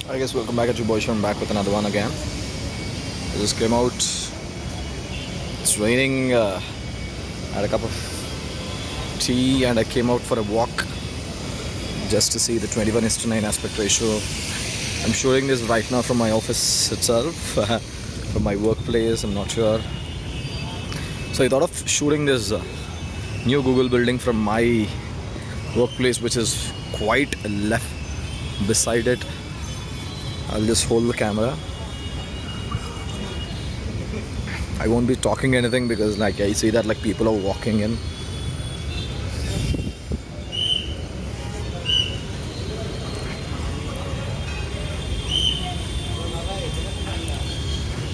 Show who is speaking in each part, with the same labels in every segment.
Speaker 1: I guess welcome back at your boy show. I'm back with another one again. I just came out. It's raining. I had a cup of tea and I came out for a walk just to see the 21:9 aspect ratio. I'm shooting this right now from my office itself, from my workplace. I'm not sure. So I thought of shooting this new Google building from my workplace, which is quite left beside it. I'll just hold the camera. I won't be talking anything because I see that people are walking in.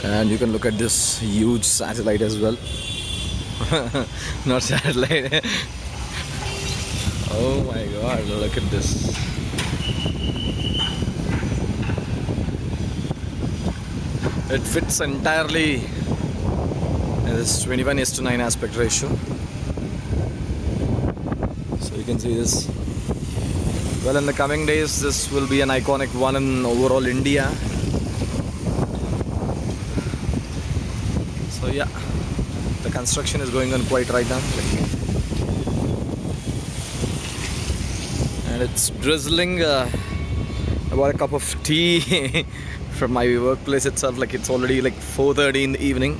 Speaker 1: And you can look at this huge satellite as well. Not satellite. Oh my god, look at this. It fits entirely in this 21:9 aspect ratio. So you can see this. Well, in the coming days, this will be an iconic one in overall India. So yeah, the construction is going on quite right now. And it's drizzling. I bought a cup of tea from my workplace itself. It's already 4:30 in the evening,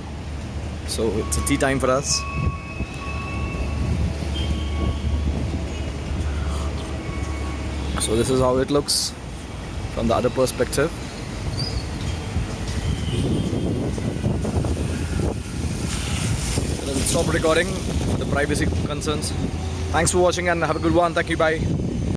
Speaker 1: so it's a tea time for us. So this is how it looks from the other perspective. I'll stop recording for the privacy concerns. Thanks for watching and have a good one. Thank you. Bye.